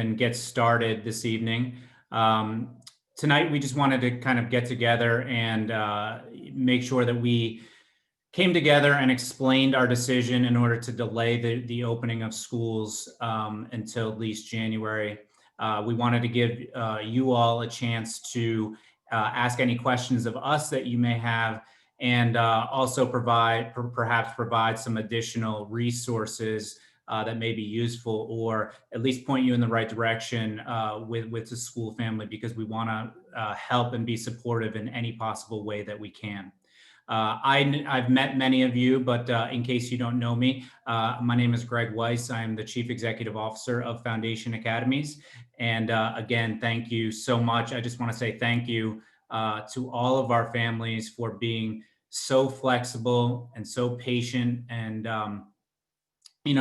and get started this evening. Tonight, we just wanted to kind of get together and make sure that we came together and explained our decision in order to delay the opening of schools until at least January. We wanted to give you all a chance to ask any questions of us that you may have, and also perhaps provide some additional resources that may be useful, or at least point you in the right direction with the school family, because we want to help and be supportive in any possible way that we can. I've met many of you, but in case you don't know me, my name is Greg Weiss. I'm the Chief Executive Officer of Foundation Academies. And again, thank you so much. I just want to say thank you to all of our families for being so flexible and so patient, and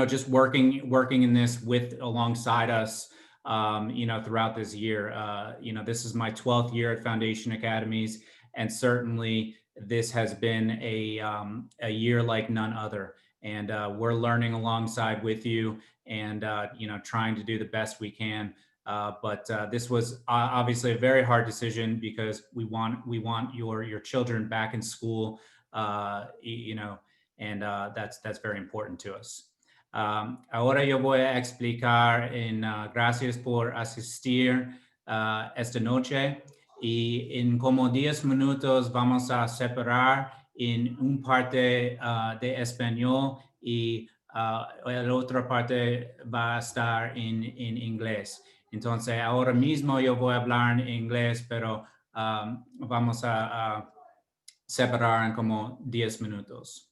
just working in this alongside us, throughout this year. This is my 12th year at Foundation Academies, and certainly this has been a year like none other. And we're learning alongside with you, and trying to do the best we can. But this was obviously a very hard decision, because we want your children back in school, and that's very important to us. Ahora yo voy a explicar gracias por asistir esta noche, y en como 10 minutos vamos a separar en un parte de español, y la otra parte va a estar en inglés. Entonces ahora mismo yo voy a hablar en inglés, pero vamos a separar en como 10 minutos.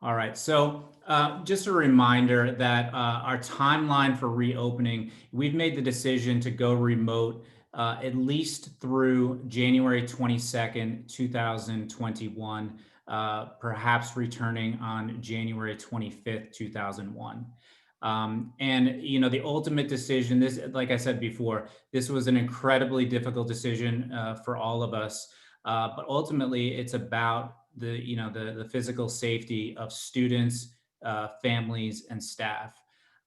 All right, so just a reminder that our timeline for reopening, we've made the decision to go remote at least through January 22nd, 2021, perhaps returning on January 25th, 2001. And the ultimate decision, this, like I said before, this was an incredibly difficult decision for all of us, but ultimately it's about the physical safety of students, families, and staff.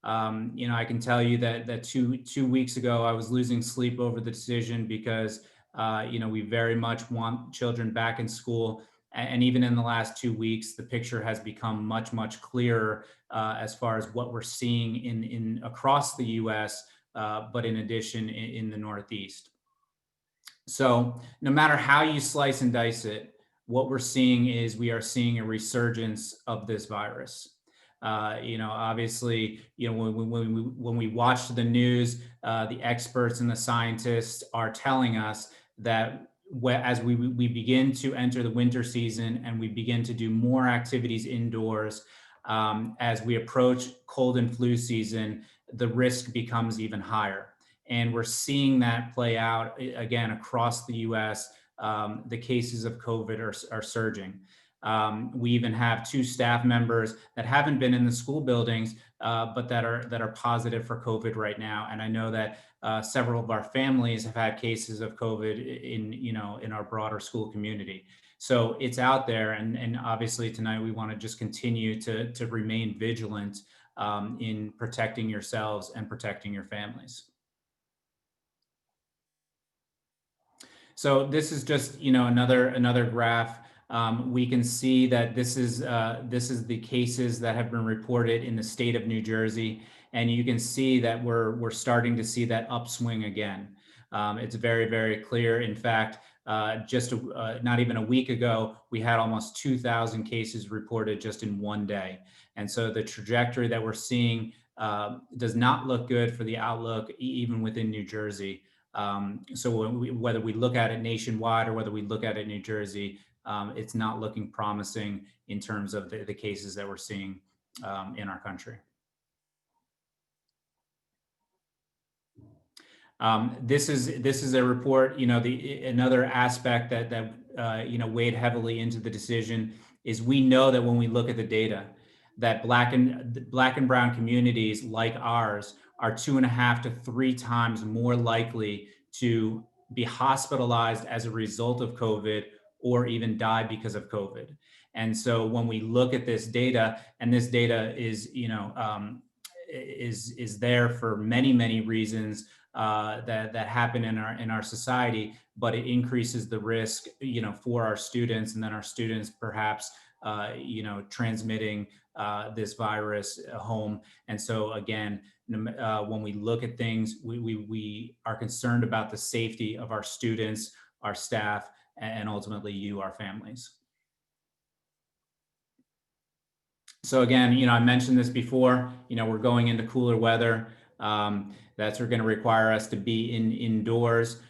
I can tell you that two weeks ago, I was losing sleep over the decision, because we very much want children back in school. And even in the last 2 weeks, the picture has become much, much clearer as far as what we're seeing in across the U.S., but in addition in the Northeast. So no matter how you slice and dice it, what we're seeing is we are seeing a resurgence of this virus. Obviously, when we watch the news, the experts and the scientists are telling us that as we begin to enter the winter season, and we begin to do more activities indoors, as we approach cold and flu season, the risk becomes even higher. And we're seeing that play out again across the US. The cases of COVID are surging. We even have 2 staff members that haven't been in the school buildings, but that are positive for COVID right now. And I know that several of our families have had cases of COVID in our broader school community. So it's out there, and obviously tonight we want to just continue to remain vigilant in protecting yourselves and protecting your families. So this is just another graph. We can see that this is the cases that have been reported in the state of New Jersey, and you can see that we're starting to see that upswing again. It's very, very clear. In fact, just not even a week ago, we had almost 2,000 cases reported just in one day, and so the trajectory that we're seeing does not look good for the outlook, even within New Jersey. So whether we look at it nationwide or whether we look at it in New Jersey, it's not looking promising in terms of the cases that we're seeing in our country. This is a report. Another aspect that weighed heavily into the decision is we know that when we look at the data, that Black and brown communities like ours are 2.5 to 3 times more likely to be hospitalized as a result of COVID, or even die because of COVID. And so when we look at this data, and this data is, is there for many reasons that happen in our society, but it increases the risk, for our students, and then our students perhaps, transmitting this virus home. And so again, when we look at things, we are concerned about the safety of our students, our staff, and ultimately you, our families. So again, I mentioned this before, we're going into cooler weather. That's going to require us to be indoors,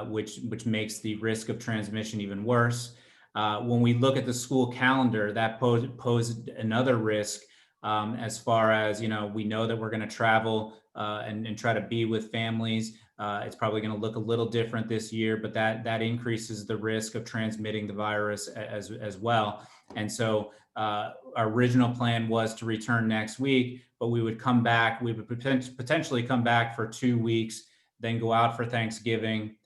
which makes the risk of transmission even worse. When we look at the school calendar, that posed another risk, as far as, we know that we're going to travel and try to be with families. It's probably going to look a little different this year, but that increases the risk of transmitting the virus as well. And so our original plan was to return next week, but we would come back. We would potentially come back for 2 weeks, then go out for Thanksgiving,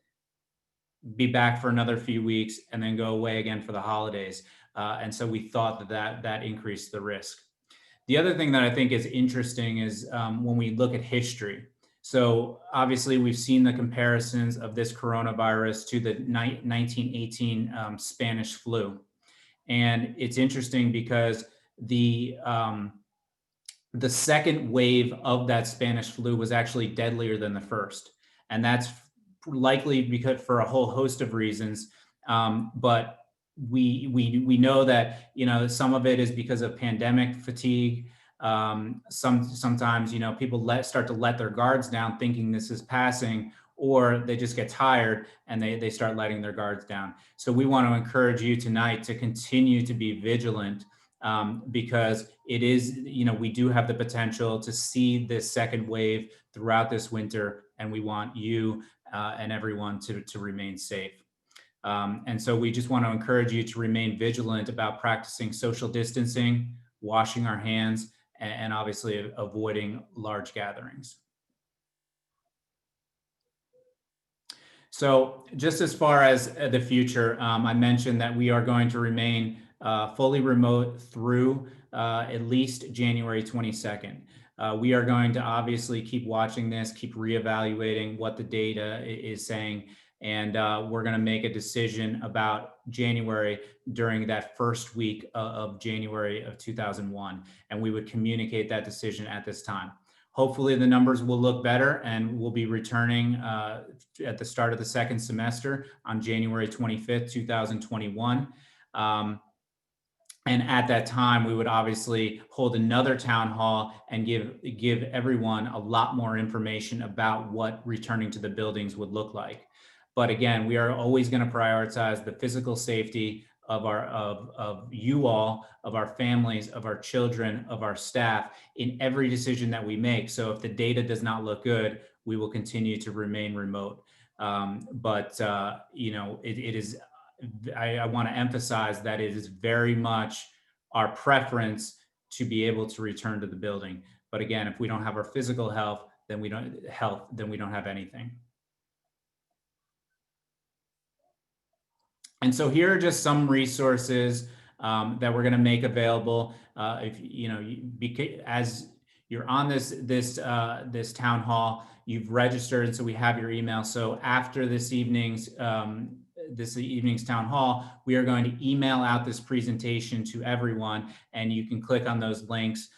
be back for another few weeks, and then go away again for the holidays. And so we thought that increased the risk. The other thing that I think is interesting is when we look at history. So obviously we've seen the comparisons of this coronavirus to the 1918 Spanish flu. And it's interesting because the second wave of that Spanish flu was actually deadlier than the first. And that's likely because for a whole host of reasons. But we know that, some of it is because of pandemic fatigue. Sometimes, people start to let their guards down thinking this is passing, or they just get tired and they start letting their guards down. So we want to encourage you tonight to continue to be vigilant, because it is, we do have the potential to see this second wave throughout this winter, and we want you and everyone to remain safe. And so we just want to encourage you to remain vigilant about practicing social distancing, washing our hands, and obviously avoiding large gatherings. So just as far as the future, I mentioned that we are going to remain fully remote through at least January 22nd. We are going to obviously keep watching this, keep reevaluating what the data is saying, and we're going to make a decision about January during that first week of January of 2001, and we would communicate that decision at this time. Hopefully the numbers will look better, and we'll be returning at the start of the second semester on January 25th, 2021. And at that time, we would obviously hold another town hall and give everyone a lot more information about what returning to the buildings would look like. But again, we are always going to prioritize the physical safety of you all, of our families, of our children, of our staff in every decision that we make. So if the data does not look good, we will continue to remain remote. It is, I want to emphasize that it is very much our preference to be able to return to the building. But again, if we don't have our physical health, then we don't have anything. And so here are just some resources that we're going to make available. If as you're on this town hall, you've registered, and so we have your email. So after this evening's town hall, we are going to email out this presentation to everyone, and you can click on those links.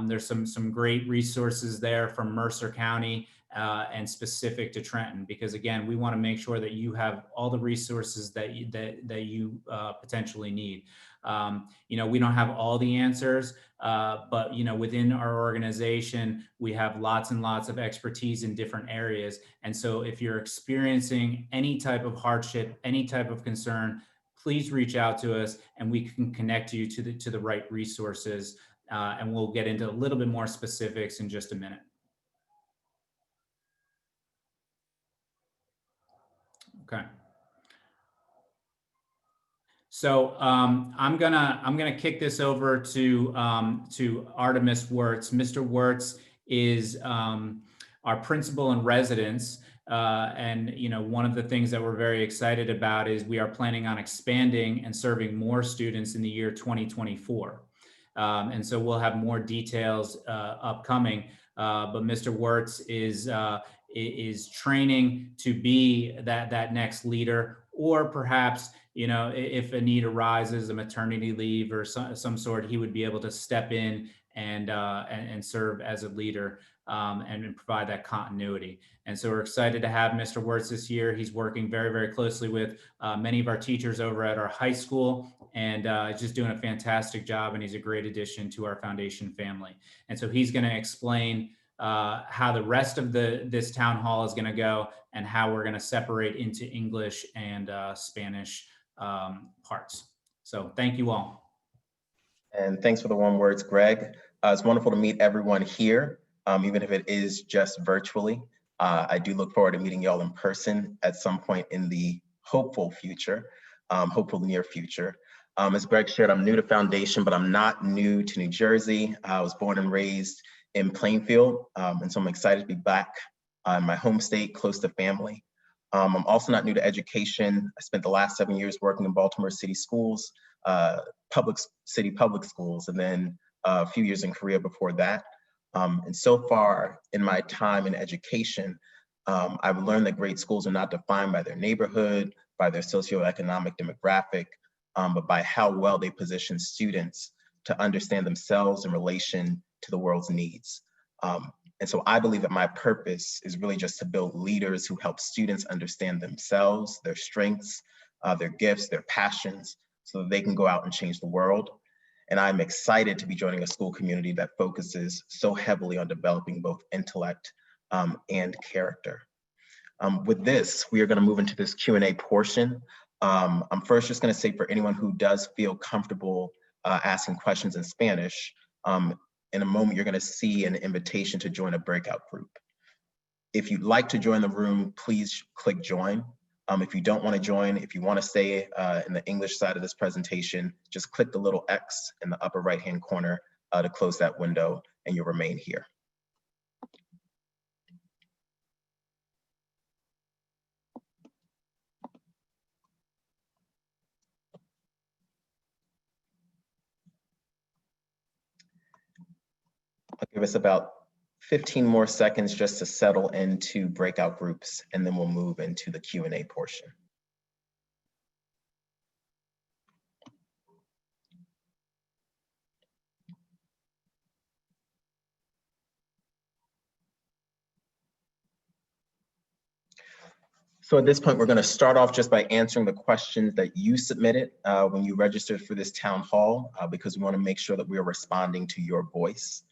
There's some great resources there from Mercer County and specific to Trenton, because again, we want to make sure that you have all the resources that you potentially need. We don't have all the answers, but within our organization, we have lots and lots of expertise in different areas. And so if you're experiencing any type of hardship, any type of concern, please reach out to us and we can connect you to the right resources. And we'll get into a little bit more specifics in just a minute. Okay. So I'm gonna kick this over to Artemis Wirtz. Mr. Wirtz is our principal in residence. And one of the things that we're very excited about is we are planning on expanding and serving more students in the year 2024. And so we'll have more details upcoming. But Mr. Wirtz is training to be that next leader, or perhaps, if a need arises, a maternity leave or some sort, he would be able to step in and serve as a leader and provide that continuity. And so we're excited to have Mr. Wirtz this year. He's working very, very closely with many of our teachers over at our high school, and just doing a fantastic job. And he's a great addition to our foundation family. And so he's going to explain how the rest of this town hall is going to go, and how we're going to separate into English and Spanish parts. So thank you all. And thanks for the warm words, Greg. It's wonderful to meet everyone here, even if it is just virtually. I do look forward to meeting y'all in person at some point in the hopeful future, hopeful near future. As Greg shared, I'm new to Foundation, but I'm not new to New Jersey. I was born and raised in Plainfield, and so I'm excited to be back in my home state, close to family. I'm also not new to education. I spent the last 7 years working in Baltimore City schools, public schools, and then a few years in Korea before that. And so far in my time in education, I've learned that great schools are not defined by their neighborhood, by their socioeconomic demographic, but by how well they position students to understand themselves in relation to the world's needs. And so I believe that my purpose is really just to build leaders who help students understand themselves, their strengths, their gifts, their passions, so that they can go out and change the world. And I'm excited to be joining a school community that focuses so heavily on developing both intellect and character. With this, we are going to move into this Q&A portion. I'm first just going to say, for anyone who does feel comfortable asking questions in Spanish, in a moment, you're going to see an invitation to join a breakout group. If you'd like to join the room, please click join. If you don't want to join, if you want to stay in the English side of this presentation, just click the little X in the upper right-hand corner to close that window, and you'll remain here. I'll give us about 15 more seconds just to settle into breakout groups, and then we'll move into the Q&A portion. So at this point, we're going to start off just by answering the questions that you submitted when you registered for this town hall, because we want to make sure that we are responding to your voice.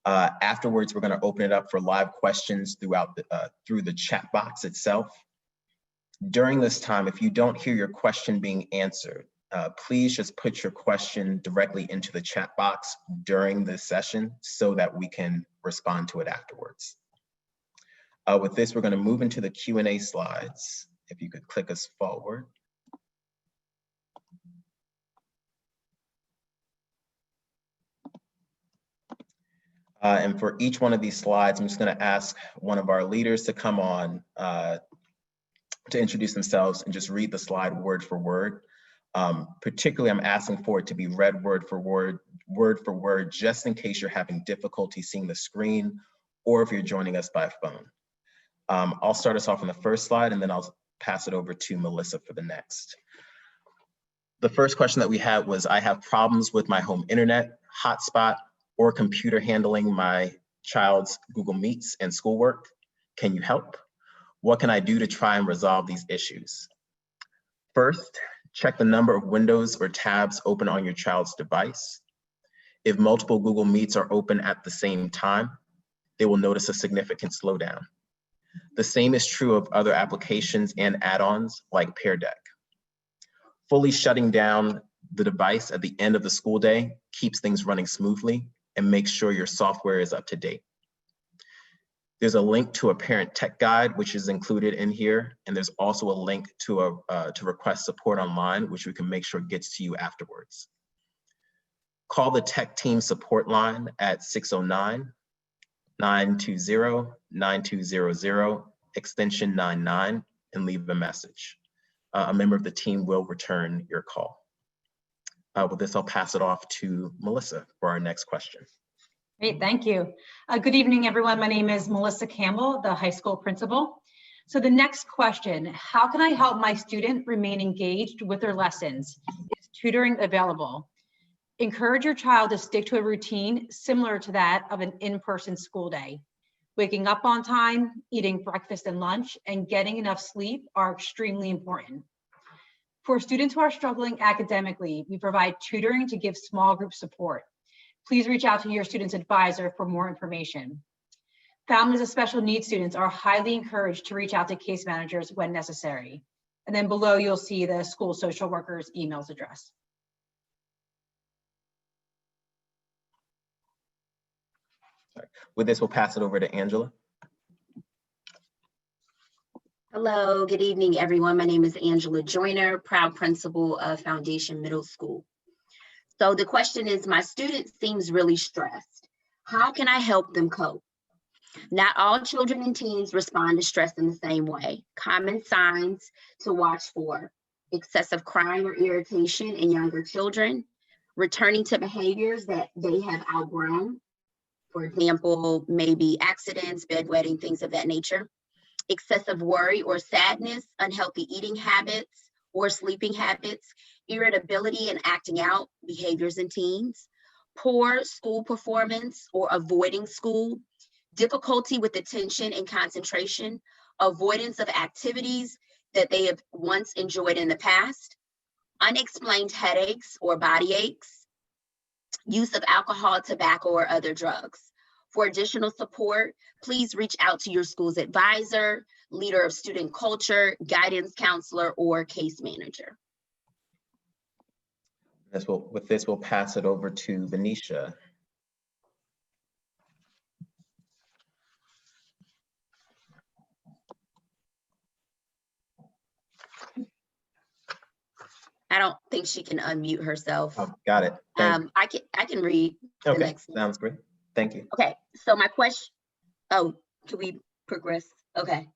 Afterwards, we're going to open it up for live questions through the chat box itself. During this time, if you don't hear your question being answered, please just put your question directly into the chat box during this session so that we can respond to it afterwards. With this, we're going to move into the Q&A slides. If you could click us forward. And for each one of these slides, I'm just going to ask one of our leaders to come on to introduce themselves and just read the slide word for word. Particularly, I'm asking for it to be read word for word, just in case you're having difficulty seeing the screen, or if you're joining us by phone. I'll start us off on the first slide, and then I'll pass it over to Melissa for the next. The first question that we had was, I have problems with my home internet, hotspot, or computer handling my child's Google Meets and schoolwork. Can you help? What can I do to try and resolve these issues? First, check the number of windows or tabs open on your child's device. If multiple Google Meets are open at the same time, they will notice a significant slowdown. The same is true of other applications and add-ons like Pear Deck. Fully shutting down the device at the end of the school day keeps things running smoothly and makes sure your software is up to date. There's a link to a parent tech guide, which is included in here. And there's also a link to request support online, which we can make sure gets to you afterwards. Call the tech team support line at 920-9200, extension 99, and leave a message. A member of the team will return your call. With this, I'll pass it off to Melissa for our next question. Great, thank you. Good evening, everyone. My name is Melissa Campbell, the high school principal. So the next question, how can I help my student remain engaged with their lessons? Is tutoring available? Encourage your child to stick to a routine similar to that of an in-person school day. Waking up on time, eating breakfast and lunch, and getting enough sleep are extremely important. For students who are struggling academically, we provide tutoring to give small group support. Please reach out to your student's advisor for more information. Families of special needs students are highly encouraged to reach out to case managers when necessary. And then below, you'll see the school social worker's emails address. With this, we'll pass it over to Angela. Hello, good evening, everyone. My name is Angela Joyner, proud principal of Foundation Middle School. So the question is, my student seems really stressed. How can I help them cope? Not all children and teens respond to stress in the same way. Common signs to watch for: excessive crying or irritation in younger children, returning to behaviors that they have outgrown. For example, maybe accidents, bedwetting, things of that nature. Excessive worry or sadness, unhealthy eating habits or sleeping habits, irritability and acting out behaviors in teens, poor school performance or avoiding school, difficulty with attention and concentration, avoidance of activities that they have once enjoyed in the past, unexplained headaches or body aches, use of alcohol, tobacco, or other drugs. For additional support, please reach out to your school's advisor, leader of student culture, guidance counselor, or case manager. With this, we'll pass it over to Venetia. I don't think she can unmute herself. Oh, got it. I can read the Okay, next one. sounds great. Thank you. Okay, so my question, oh, can we progress? Okay.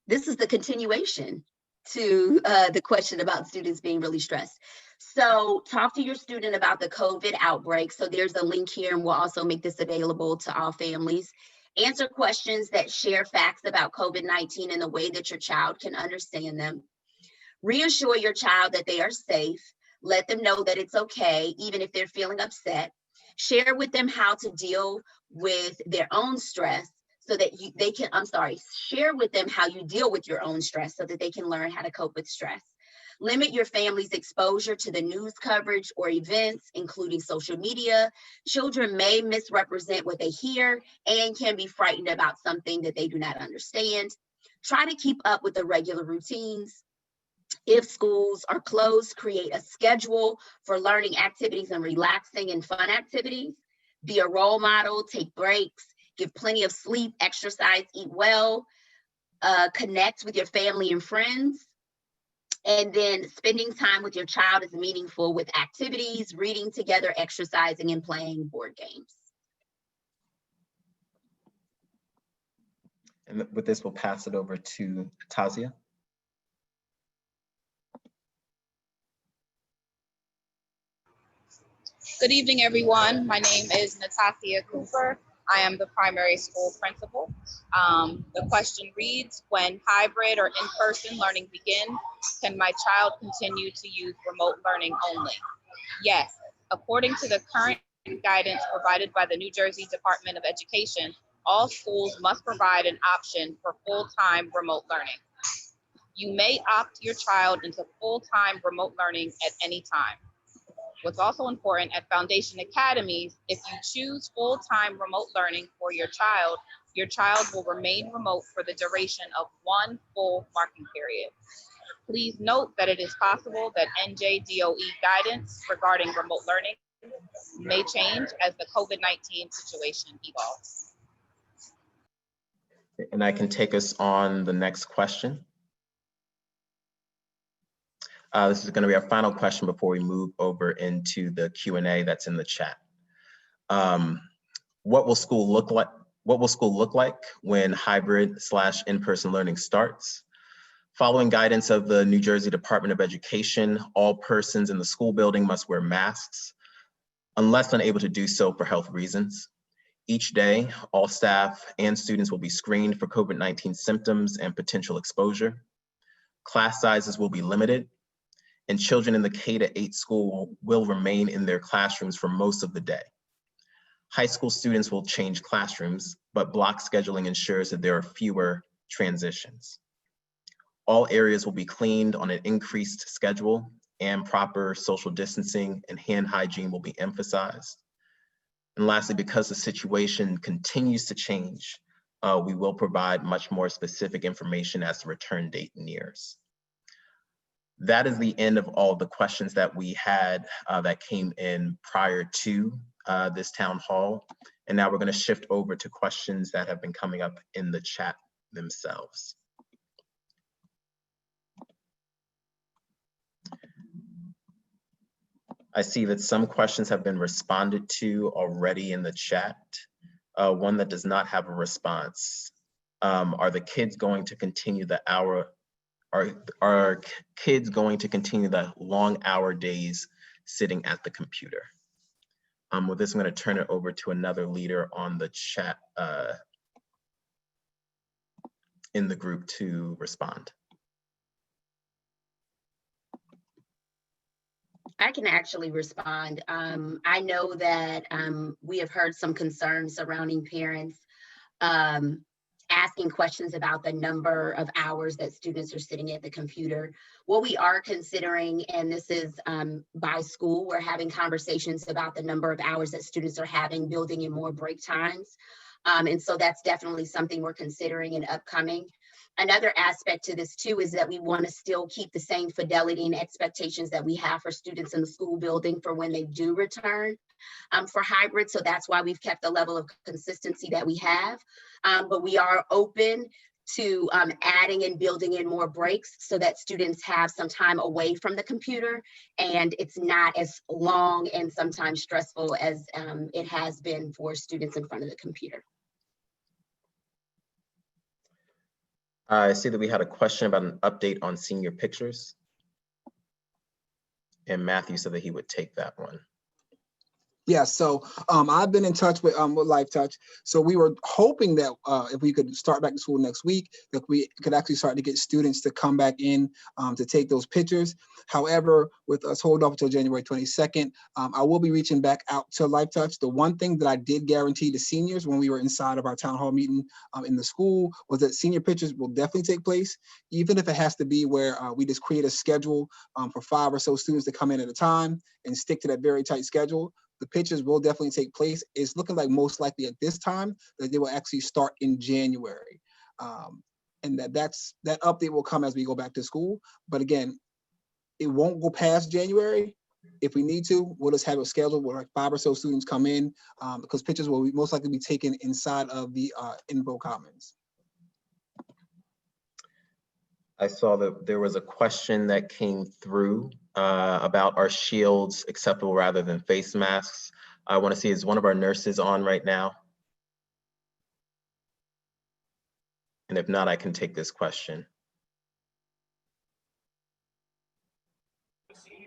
This is the continuation to the question about students being really stressed. So talk to your student about the COVID outbreak. So there's a link here, and we'll also make this available to all families. Answer questions that share facts about COVID-19 in a way that your child can understand them. Reassure your child that they are safe. Let them know that it's okay, even if they're feeling upset. Share with them how to deal with their own stress so that share with them how you deal with your own stress so that they can learn how to cope with stress. Limit your family's exposure to the news coverage or events, including social media. Children may misrepresent what they hear and can be frightened about something that they do not understand. Try to keep up with the regular routines. If schools are closed, create a schedule for learning activities and relaxing and fun activities. Be a role model, take breaks, give plenty of sleep, exercise, eat well, connect with your family and friends. And then spending time with your child is meaningful with activities, reading together, exercising, and playing board games. And with this, we'll pass it over to Tazia. Good evening, everyone. My name is Natasha Cooper. I am the primary school principal. The question reads, when hybrid or in-person learning begin, can my child continue to use remote learning only? Yes, according to the current guidance provided by the New Jersey Department of Education, all schools must provide an option for full-time remote learning. You may opt your child into full-time remote learning at any time. What's also important at Foundation Academies, if you choose full-time remote learning for your child will remain remote for the duration of one full marking period. Please note that it is possible that NJDOE guidance regarding remote learning may change as the COVID-19 situation evolves. And I can take us on the next question. This is going to be our final question before we move over into the Q&A that's in the chat. What will school look like? What will school look like when hybrid/in-person learning starts? Following guidance of the New Jersey Department of Education, all persons in the school building must wear masks unless unable to do so for health reasons. Each day, all staff and students will be screened for COVID-19 symptoms and potential exposure. Class sizes will be limited, and children in the K-8 school will remain in their classrooms for most of the day. High school students will change classrooms, but block scheduling ensures that there are fewer transitions. All areas will be cleaned on an increased schedule, and proper social distancing and hand hygiene will be emphasized. And lastly, because the situation continues to change, we will provide much more specific information as the return date nears. That is the end of all the questions that we had that came in prior to this town hall. And now we're going to shift over to questions that have been coming up in the chat themselves. I see that some questions have been responded to already in the chat. One that does not have a response. Are the kids going to continue the are kids going to continue the long hour days sitting at the computer? With this, I'm going to turn it over to another leader on the chat in the group to respond. I can actually respond. I know that we have heard some concerns surrounding parents asking questions about the number of hours that students are sitting at the computer. What we are considering, and this is by school, we're having conversations about the number of hours that students are having, building in more break times. And so that's definitely something we're considering and upcoming. Another aspect to this too is that we want to still keep the same fidelity and expectations that we have for students in the school building for when they do return for hybrid. So that's why we've kept the level of consistency that we have. But we are open to adding and building in more breaks so that students have some time away from the computer and it's not as long and sometimes stressful as it has been for students in front of the computer. I see that we had a question about an update on senior pictures. And Matthew said that he would take that one. Yeah, so I've been in touch with Life Touch. So we were hoping that if we could start back to school next week, that we could actually start to get students to come back in to take those pictures. However, with us holding up until January 22nd, I will be reaching back out to Life Touch. The one thing that I did guarantee to seniors when we were inside of our town hall meeting in the school was that senior pictures will definitely take place, even if it has to be where we just create a schedule for 5 or so students to come in at a time and stick to that very tight schedule. The pictures will definitely take place. It's looking like most likely at this time that they will actually start in January. And that update will come as we go back to school. But again, it won't go past January. If we need to, we'll just have a schedule where like 5 or so students come in because pictures will most likely be taken inside of the info commons. I saw that there was a question that came through about are shields acceptable rather than face masks. I want to see, is one of our nurses on right now? And if not, I can take this question.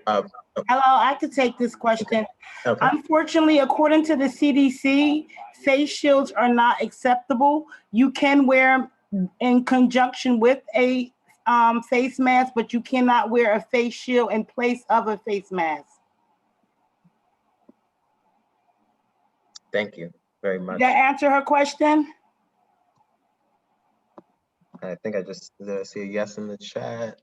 Hello, I could take this question. Okay. Unfortunately, according to the CDC, face shields are not acceptable. You can wear them in conjunction with a face mask, but you cannot wear a face shield in place of a face mask. Thank you very much. Did that answer her question? I think I just see a yes in the chat.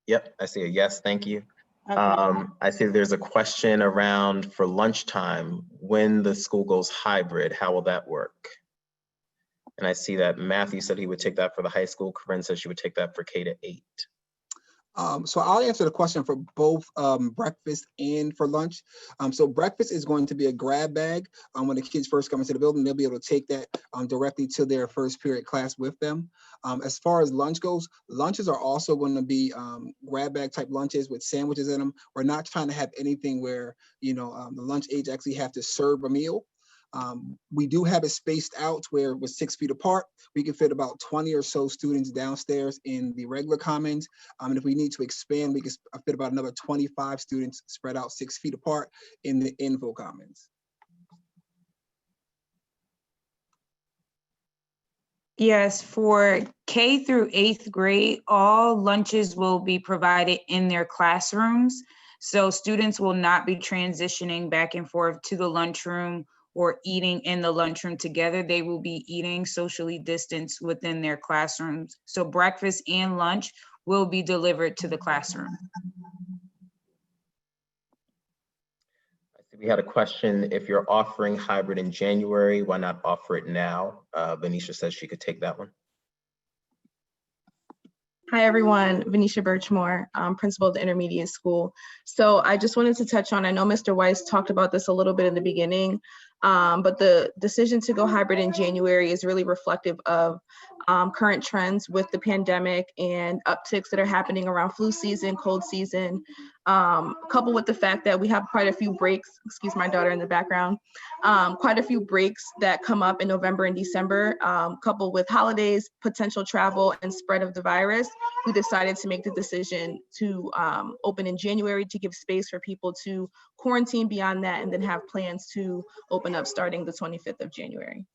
Yep, I see a yes, thank you. Okay. I see there's a question around for lunchtime, when the school goes hybrid, how will that work? And I see that Matthew said he would take that for the high school. Corinne said she would take that for K-8. So I'll answer the question for both breakfast and for lunch. So breakfast is going to be a grab bag. When the kids first come into the building, they'll be able to take that directly to their first period class with them. As far as lunch goes, lunches are also going to be grab bag type lunches with sandwiches in them. We're not trying to have anything where, the lunch aides actually have to serve a meal. We do have it spaced out where with 6 feet apart, we can fit about 20 or so students downstairs in the regular commons. And if we need to expand, we can fit about another 25 students spread out 6 feet apart in the info commons. Yes, for K through 8th grade, all lunches will be provided in their classrooms. So students will not be transitioning back and forth to the lunchroom or eating in the lunchroom together. They will be eating socially distanced within their classrooms. So breakfast and lunch will be delivered to the classroom. We had a question, if you're offering hybrid in January, why not offer it now? Venetia says she could take that one. Hi, everyone. Venetia Birchmore, principal of the intermediate school. So I just wanted to touch on, I know Mr. Weiss talked about this a little bit in the beginning, but the decision to go hybrid in January is really reflective of current trends with the pandemic and upticks that are happening around flu season, cold season, coupled with the fact that we have quite a few breaks, excuse my daughter in the background, quite a few breaks that come up in November and December, coupled with holidays, potential travel, and spread of the virus. We decided to make the decision to open in January to give space for people to quarantine beyond that and then have plans to open up starting the 25th of January.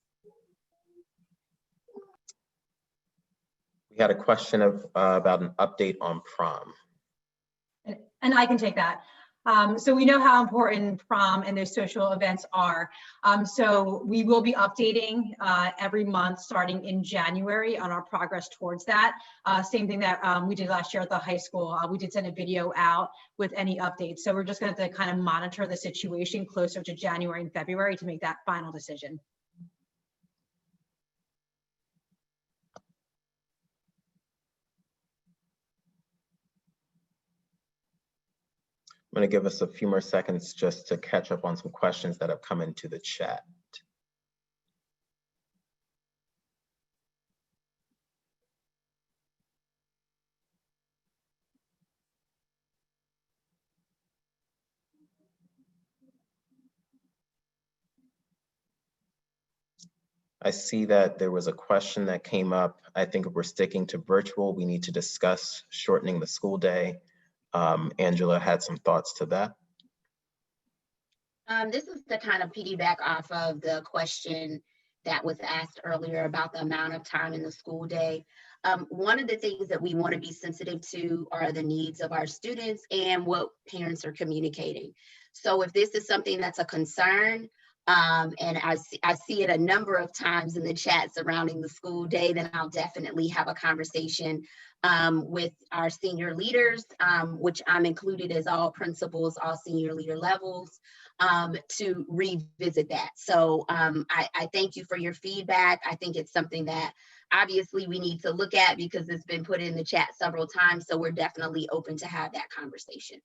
We had a question about an update on prom. And I can take that. So we know how important prom and those social events are. So we will be updating every month starting in January on our progress towards that. Same thing that we did last year at the high school. We did send a video out with any updates. So we're just going to kind of monitor the situation closer to January and February to make that final decision. I'm going to give us a few more seconds just to catch up on some questions that have come into the chat. I see that there was a question that came up. I think if we're sticking to virtual, we need to discuss shortening the school day. Angela had some thoughts to that. This is to kind of piggyback off of the question that was asked earlier about the amount of time in the school day. One of the things that we want to be sensitive to are the needs of our students and what parents are communicating. So if this is something that's a concern, and I see it a number of times in the chat surrounding the school day, then I'll definitely have a conversation with our senior leaders, which I'm included as all principals, all senior leader levels, to revisit that. So I thank you for your feedback. I think it's something that obviously we need to look at because it's been put in the chat several times. So we're definitely open to have that conversation.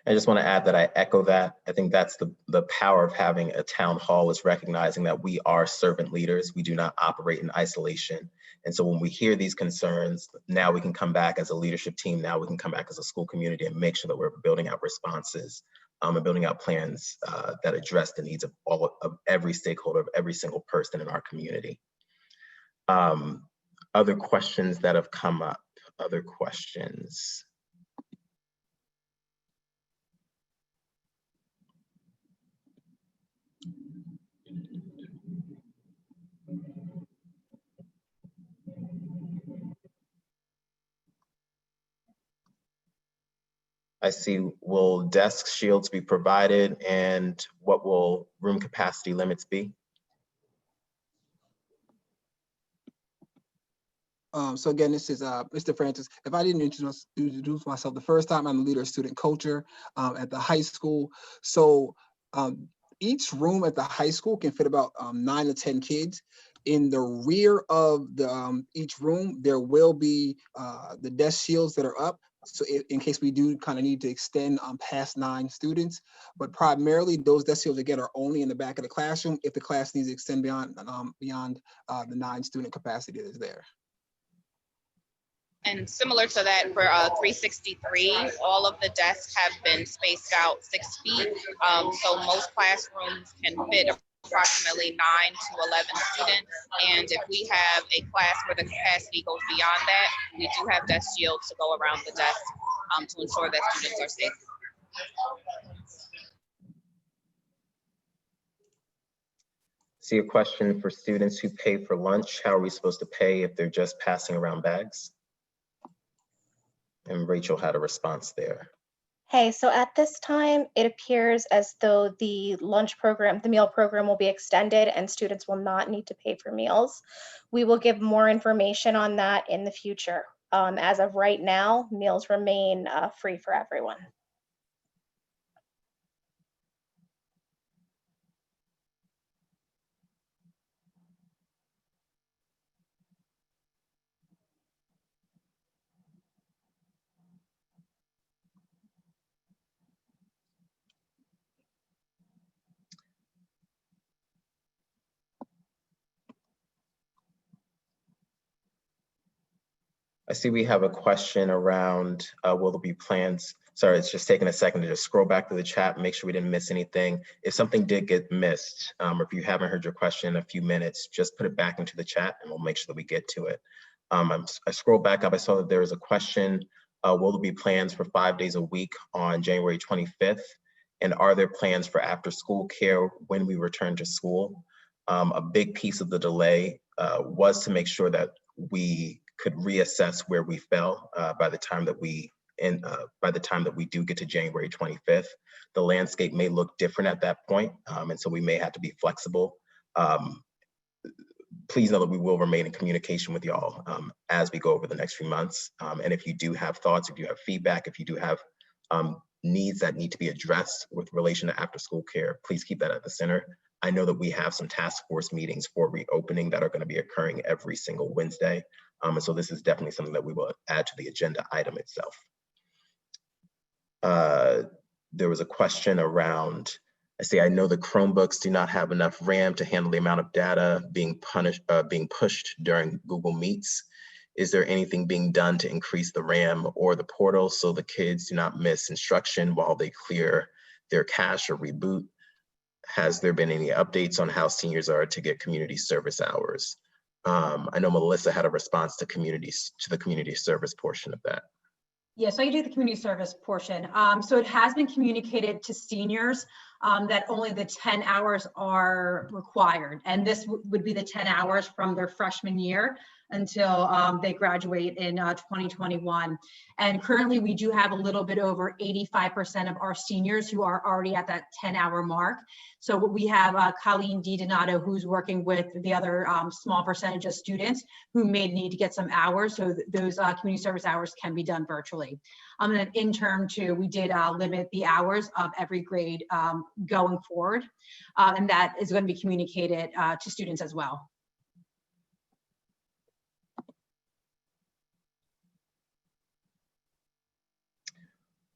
I just want to add that I echo that. I think that's the power of having a town hall, is recognizing that we are servant leaders. We do not operate in isolation. And so when we hear these concerns, now we can come back as a leadership team. Now we can come back as a school community and make sure that we're building out responses and building out plans that address the needs of every stakeholder, of every single person in our community. Other questions that have come up, other questions. I see, will desk shields be provided, and what will room capacity limits be? So again, this is Mr. Francis. If I didn't introduce myself the first time, I'm the leader of student culture at the high school. So each room at the high school can fit about 9 to 10 kids. In the rear of the each room, there will be the desk shields that are up. So in case we do kind of need to extend past 9 students, but primarily those desk shields again are only in the back of the classroom if the class needs to extend beyond the 9 student capacity that is there. And similar to that, for 363, all of the desks have been spaced out 6 feet. So most classrooms can fit approximately 9 to 11 students. And if we have a class where the capacity goes beyond that, we do have desk shields to go around the desk to ensure that students are safe. See a question for students who pay for lunch. How are we supposed to pay if they're just passing around bags? And Rachel had a response there. Hey, so at this time, it appears as though the lunch program, the meal program will be extended and students will not need to pay for meals. We will give more information on that in the future. As of right now, meals remain free for everyone. I see we have a question around, will there be plans? Sorry, it's just taking a second to just scroll back to the chat, make sure we didn't miss anything. If something did get missed, or if you haven't heard your question in a few minutes, just put it back into the chat and we'll make sure that we get to it. I scrolled back up, I saw that there was a question, will there be plans for 5 days a week on January 25th? And are there plans for after school care when we return to school? A big piece of the delay was to make sure that we could reassess where we fell by the time that we do get to January 25th. The landscape may look different at that point, and so we may have to be flexible. Please know that we will remain in communication with y'all as we go over the next few months. And if you do have thoughts, if you have feedback, if you do have needs that need to be addressed with relation to after school care, please keep that at the center. I know that we have some task force meetings for reopening that are going to be occurring every single Wednesday. And so this is definitely something that we will add to the agenda item itself. There was a question around, I know the Chromebooks do not have enough RAM to handle the amount of data being pushed during Google Meets. Is there anything being done to increase the RAM or the portal so the kids do not miss instruction while they clear their cache or reboot? Has there been any updates on how seniors are to get community service hours? I know Melissa had a response to the community service portion of that. Yeah, so I do the community service portion. So it has been communicated to seniors that only the 10 hours are required. And this would be the 10 hours from their freshman year until they graduate in 2021. And currently we do have a little bit over 85% of our seniors who are already at that 10-hour mark. So we have Colleen DiDonato, who's working with the other small percentage of students who may need to get some hours. So those community service hours can be done virtually. And then in term two, we did limit the hours of every grade going forward. And that is going to be communicated to students as well.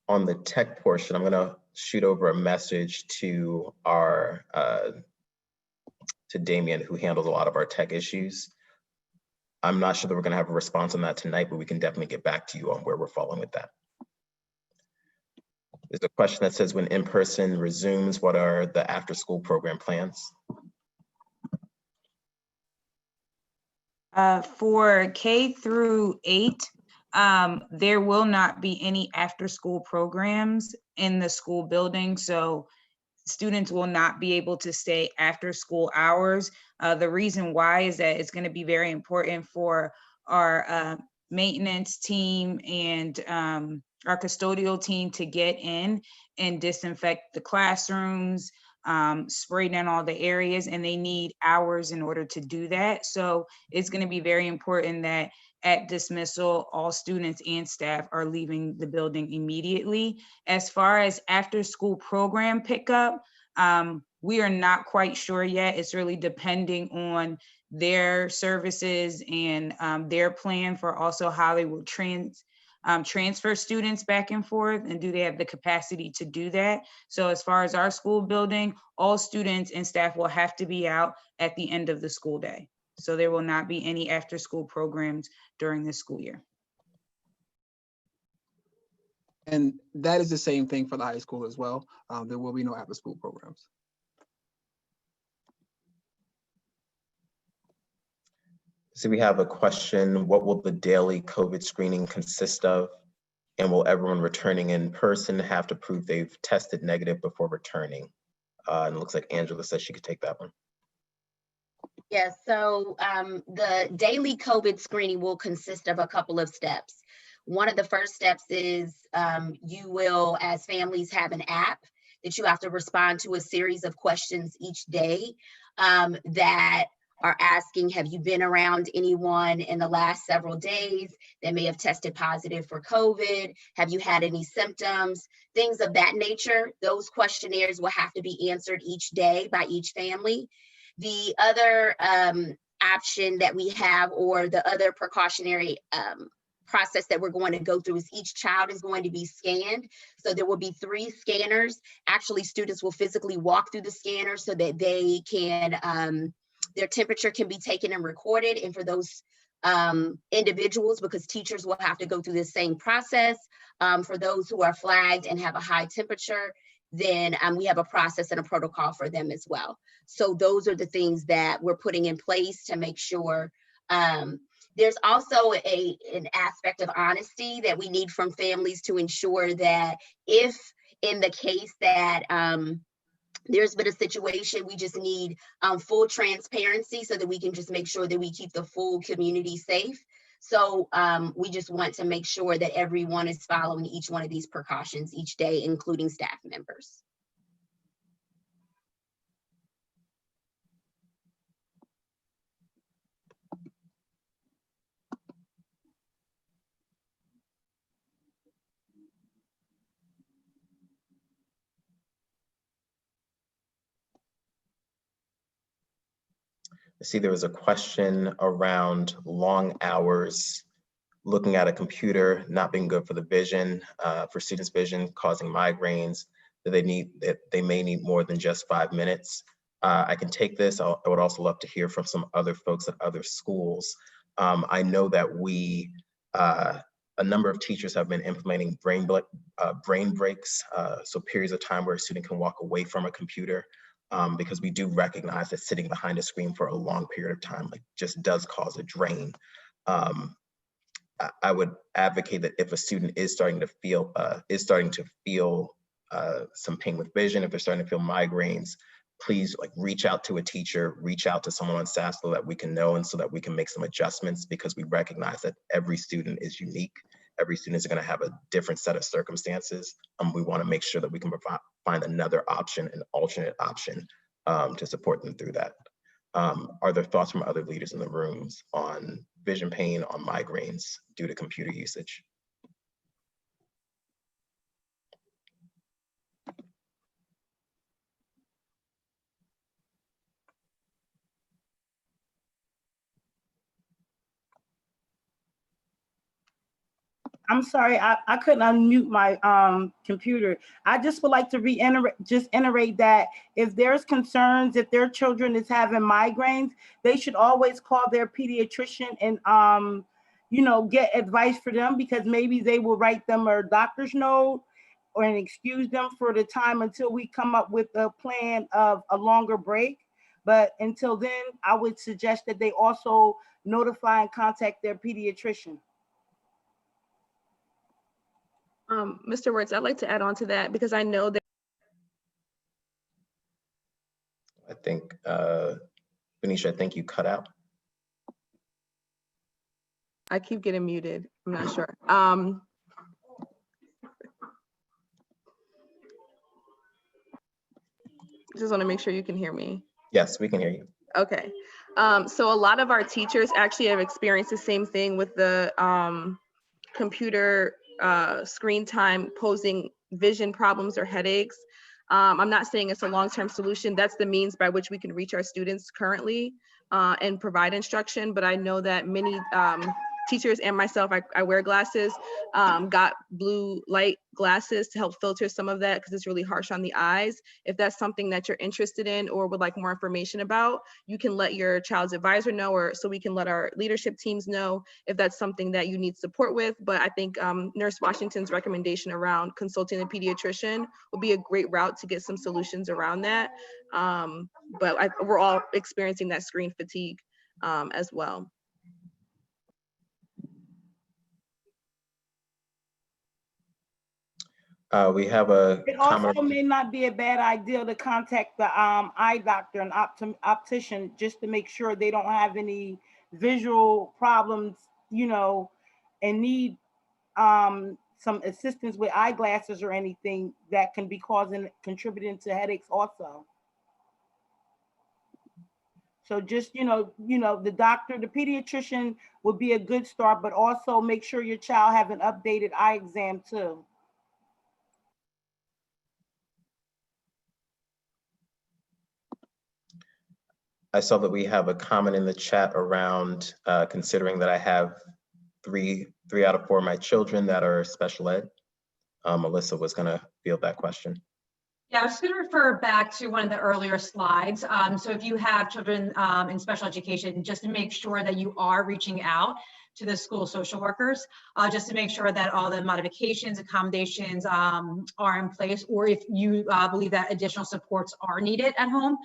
On the tech portion, I'm going to shoot over a message to our to Damien, who handles a lot of our tech issues. I'm not sure that we're going to have a response on that tonight, but we can definitely get back to you on where we're falling with that. There's a question that says, when in-person resumes, what are the after-school program plans? For K through 8, there will not be any after-school programs in the school building, so students will not be able to stay after school hours. The reason why is that it's going to be very important for our maintenance team and our custodial team to get in and disinfect the classrooms, spray down all the areas, and they need hours in order to do that. So it's going to be very important that at dismissal, all students and staff are leaving the building immediately. As far as after school program pickup, we are not quite sure yet. It's really depending on their services and their plan for also how they will transfer students back and forth, and do they have the capacity to do that. So as far as our school building, all students and staff will have to be out at the end of the school day. So there will not be any after school programs during this school year. And that is the same thing for the high school as well. There will be no after-school programs. So we have a question, what will the daily COVID screening consist of? And will everyone returning in person have to prove they've tested negative before returning? And it looks like Angela says she could take that one. Yes, so the daily COVID screening will consist of a couple of steps. One of the first steps is you will, as families, have an app that you have to respond to a series of questions each day that are asking, have you been around anyone in the last several days that may have tested positive for COVID? Have you had any symptoms? Things of that nature. Those questionnaires will have to be answered each day by each family. The other option that we have, or the other precautionary process that we're going to go through, is each child is going to be scanned. So there will be 3 scanners. Actually, students will physically walk through the scanner so that they can, their temperature can be taken and recorded. And for those individuals, because teachers will have to go through the same process, for those who are flagged and have a high temperature, then we have a process and a protocol for them as well. So those are the things that we're putting in place to make sure. There's also an aspect of honesty that we need from families to ensure that if in the case that there's been a situation, we just need full transparency so that we can just make sure that we keep the full community safe. So we just want to make sure that everyone is following each one of these precautions each day, including staff members. I see there was a question around long hours, looking at a computer, not being good for the vision, for students' vision, causing migraines, that they may need more than just 5 minutes. I can take this. I would also love to hear from some other folks at other schools. I know that a number of teachers have been implementing brain breaks, so periods of time where a student can walk away from a computer, because we do recognize that sitting behind a screen for a long period of time just does cause a drain. I would advocate that if a student is starting to feel some pain with vision, if they're starting to feel migraines, please reach out to a teacher, reach out to someone on staff so that we can know and so that we can make some adjustments, because we recognize that every student is unique. Every student is going to have a different set of circumstances. We want to make sure that we can find another option, an alternate option to support them through that. Are there thoughts from other leaders in the rooms on vision pain, on migraines due to computer usage? I'm sorry, I couldn't unmute my computer. I just would like to reiterate that if there's concerns, if their children is having migraines, they should always call their pediatrician and get advice for them, because maybe they will write them a doctor's note or excuse them for the time until we come up with a plan of a longer break. But until then, I would suggest that they also notify and contact their pediatrician. Mr. Wertz, I'd like to add on to that, because I know that. I think, Venetia, I think you cut out. I keep getting muted. I'm not sure. Just want to make sure you can hear me. Yes, we can hear you. Okay. So a lot of our teachers actually have experienced the same thing with the computer screen time posing vision problems or headaches. I'm not saying it's a long-term solution. That's the means by which we can reach our students currently and provide instruction. But I know that many teachers and myself, I wear glasses, got blue light glasses to help filter some of that because it's really harsh on the eyes. If that's something that you're interested in or would like more information about, you can let your child's advisor know, or so we can let our leadership teams know if that's something that you need support with. But I think Nurse Washington's recommendation around consulting a pediatrician would be a great route to get some solutions around that. But we're all experiencing that screen fatigue as well. We have a It also comment. may not be a bad idea to contact the eye doctor and optician just to make sure they don't have any visual problems, you know, and need some assistance with eyeglasses or anything that can be contributing to headaches also. So just, you know, the doctor, the pediatrician would be a good start, but also make sure your child have an updated eye exam too. I saw that we have a comment in the chat around considering that I have three out of 4 of my children that are special ed. Melissa was gonna field that question. Yeah, I was just going to refer back to one of the earlier slides. So if you have children in special education, just to make sure that you are reaching out to the school social workers, just to make sure that all the modifications, accommodations are in place, or if you believe that additional supports are needed at home,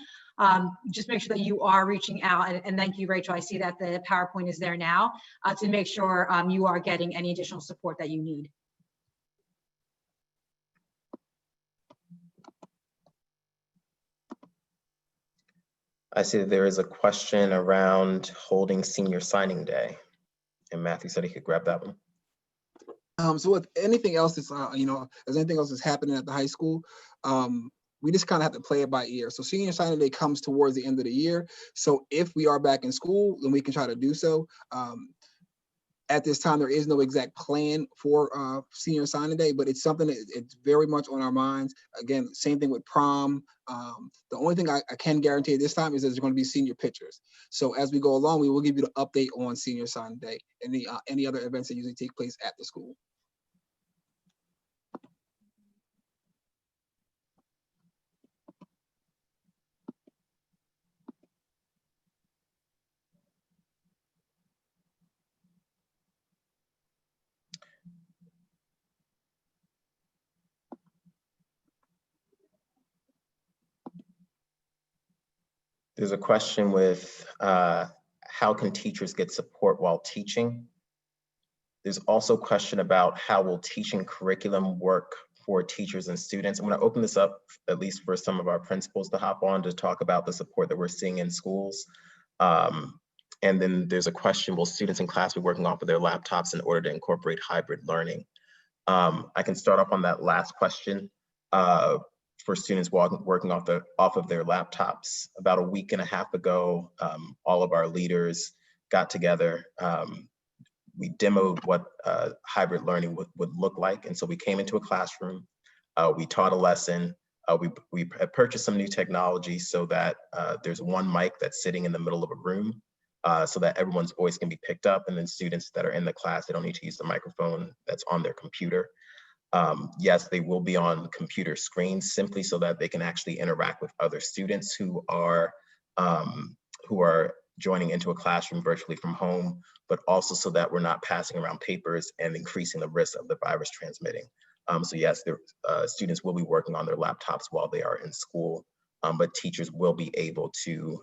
just make sure that you are reaching out. And thank you, Rachel. I see that the PowerPoint is there now to make sure you are getting any additional support that you need. I see that there is a question around holding senior signing day, and Matthew said he could grab that one. So with anything else that's, you know, as anything else that's happening at the high school, we just kind of have to play it by ear. So senior signing day comes towards the end of the year. So if we are back in school, then we can try to do so. At this time, there is no exact plan for senior signing day, but it's something that it's very much on our minds. Again, same thing with prom. The only thing I can guarantee this time is that there's going to be senior pictures. So as we go along, we will give you the update on senior signing day and any other events that usually take place at the school. There's a question with how can teachers get support while teaching? There's also a question about how will teaching curriculum work for teachers and students. I'm going to open this up at least for some of our principals to hop on to talk about the support that we're seeing in schools. And then there's a question, will students in class be working off of their laptops in order to incorporate hybrid learning? I can start off on that last question. For students working off of their laptops. About a week and a half ago, all of our leaders got together. We demoed what hybrid learning would look like. And so we came into a classroom, we taught a lesson, we purchased some new technology so that there's one mic that's sitting in the middle of a room so that everyone's voice can be picked up, and then students that are in the class, they don't need to use the microphone that's on their computer. Yes, they will be on computer screens simply so that they can actually interact with other students who are joining into a classroom virtually from home, but also so that we're not passing around papers and increasing the risk of the virus transmitting. So yes, students will be working on their laptops while they are in school, but teachers will be able to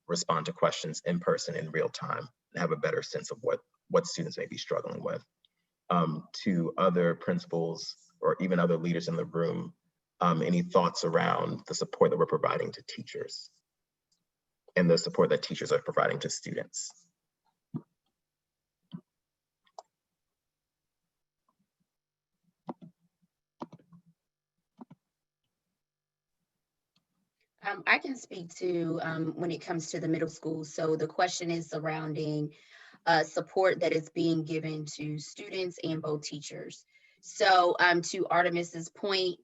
respond to questions in person in real time and have a better sense of what students may be struggling with. To other principals or even other leaders in the room, any thoughts around the support that we're providing to teachers and the support that teachers are providing to students? I can speak to when it comes to the middle school. So the question is surrounding support that is being given to students and both teachers. So to Artemis's point,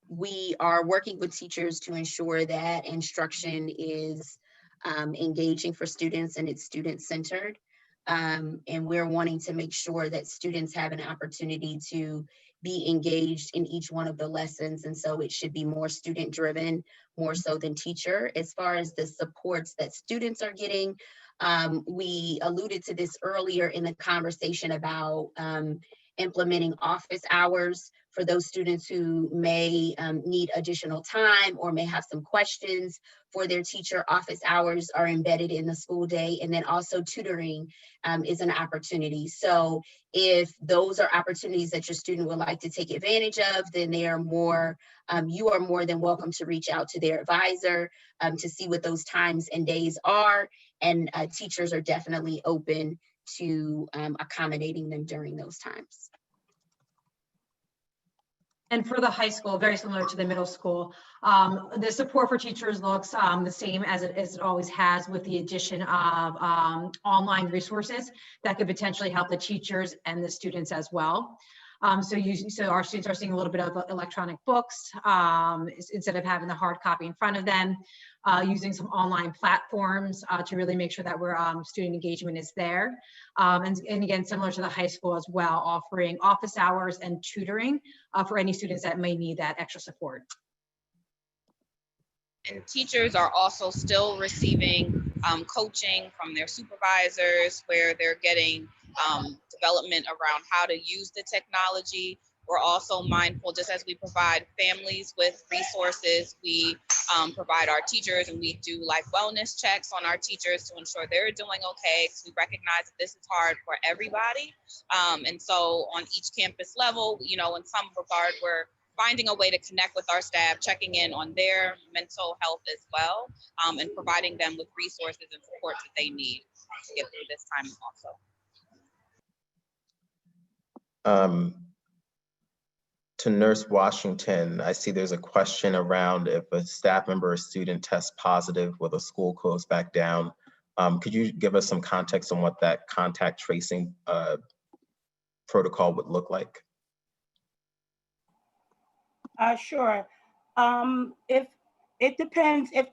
we are working with teachers to ensure that instruction is engaging for students and it's student-centered. And we're wanting to make sure that students have an opportunity to be engaged in each one of the lessons. And so it should be more student driven, more so than teacher. As far as the supports that students are getting, we alluded to this earlier in the conversation about implementing office hours for those students who may need additional time or may have some questions for their teacher. Office hours are embedded in the school day, and then also tutoring is an opportunity. So if those are opportunities that your student would like to take advantage of, then they are more, you are more than welcome to reach out to their advisor to see what those times and days are. And teachers are definitely open to accommodating them during those times. And for the high school, very similar to the middle school, the support for teachers looks the same as it always has, with the addition of online resources that could potentially help the teachers and the students as well. So our students are seeing a little bit of electronic books instead of having the hard copy in front of them, using some online platforms to really make sure that we're student engagement is there. And again, similar to the high school as well, offering office hours and tutoring for any students that may need that extra support. And teachers are also still receiving coaching from their supervisors, where they're getting development around how to use the technology. We're also mindful, just as we provide families with resources, we provide our teachers, and we do like wellness checks on our teachers to ensure they're doing okay, because we recognize that this is hard for everybody. And so on each campus level, you know, in some regard, we're finding a way to connect with our staff, checking in on their mental health as well, and providing them with resources and support that they need to get through this time also. To Nurse Washington, I see there's a question around if a staff member or student tests positive, will the school close back down? Could you give us some context on what that contact tracing protocol would look like? Sure. If it depends, if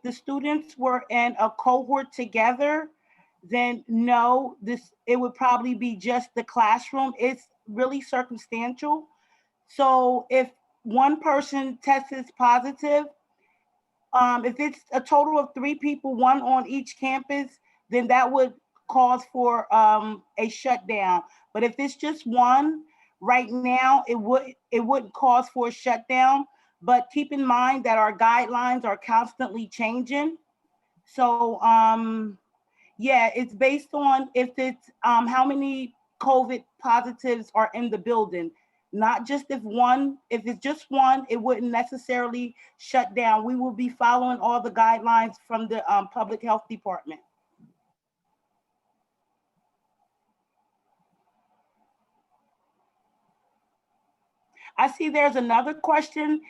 the students were in a cohort together, then no, it would probably be just the classroom. It's really circumstantial. So if one person tests positive, if it's a total of 3 people, 1 on each campus, then that would cause for a shutdown. But if it's just 1, right now, it wouldn't cause for a shutdown. But keep in mind that our guidelines are constantly changing. So yeah, it's based on if it's how many COVID positives are in the building. Not just if it's just 1, it wouldn't necessarily shut down. We will be following all the guidelines from the public health department. I see there's another question.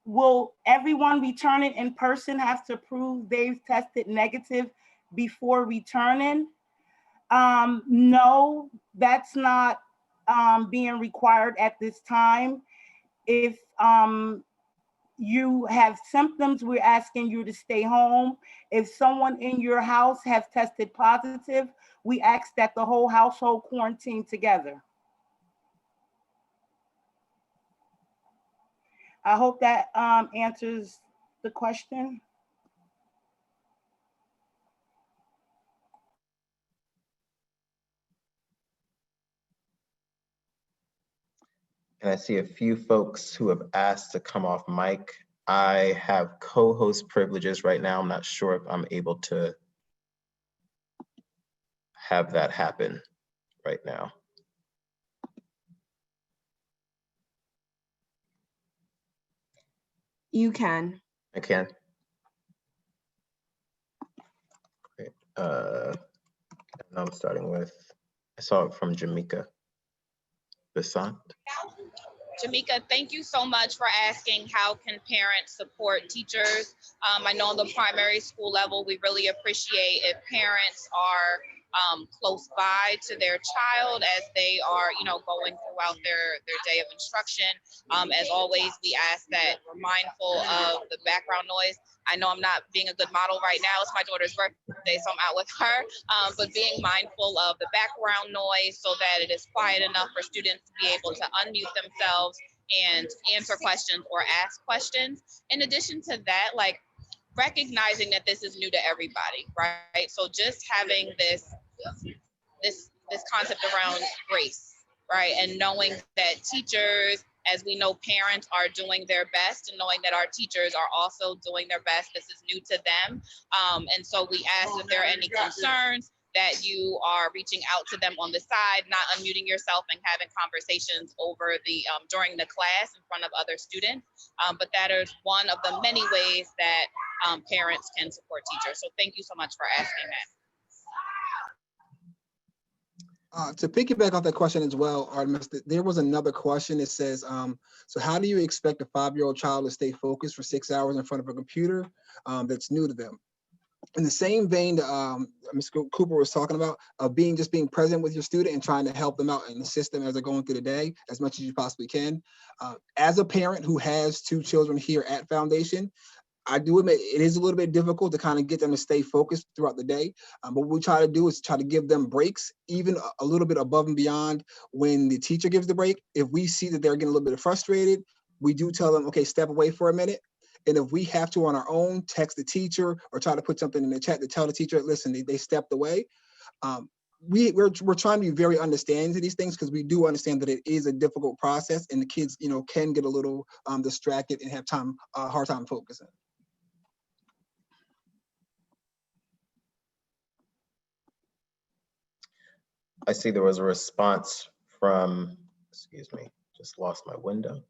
Will everyone returning in person have to prove they've tested negative before returning? No, that's not being required at this time. If you have symptoms, we're asking you to stay home. If someone in your house has tested positive, we ask that the whole household quarantine together. I hope that answers the question. And I see a few folks who have asked to come off mic. I have co-host privileges right now. I'm not sure if I'm able to have that happen right now. You can. I can. Great. Now I'm starting with, I saw it from Jamaica. Basant. Jamaica, thank you so much for asking how can parents support teachers. I know on the primary school level, we really appreciate if parents are close by to their child as they are, going throughout their day of instruction. As always, we ask that we're mindful of the background noise. I know I'm not being a good model right now. It's my daughter's birthday, so I'm out with her. But being mindful of the background noise so that it is quiet enough for students to be able to unmute themselves and answer questions or ask questions. In addition to that, like recognizing that this is new to everybody, right? So just having this concept around grace, right? And knowing that teachers, as we know, parents are doing their best, and knowing that our teachers are also doing their best. This is new to them. And so we ask if there are any concerns, that you are reaching out to them on the side, not unmuting yourself and having conversations over the during the class in front of other students. But that is one of the many ways that parents can support teachers. So thank you so much for asking that. To piggyback off that question as well, Artemis, there was another question that says, so how do you expect a 5-year-old child to stay focused for 6 hours in front of a computer that's new to them? In the same vein that Ms. Cooper was talking about, being present with your student and trying to help them out and assist them as they're going through the day as much as you possibly can. As a parent who has 2 children here at Foundation, I do admit it is a little bit difficult to kind of get them to stay focused throughout the day. But what we try to do is try to give them breaks, even a little bit above and beyond when the teacher gives the break. If we see that they're getting a little bit frustrated, we do tell them, okay, step away for a minute. And if we have to on our own, text the teacher or try to put something in the chat to tell the teacher, listen, they stepped away. We're trying to be very understanding to these things because we do understand that it is a difficult process and the kids, can get a little distracted and have a hard time focusing. I see there was a response from, excuse me, just lost my window.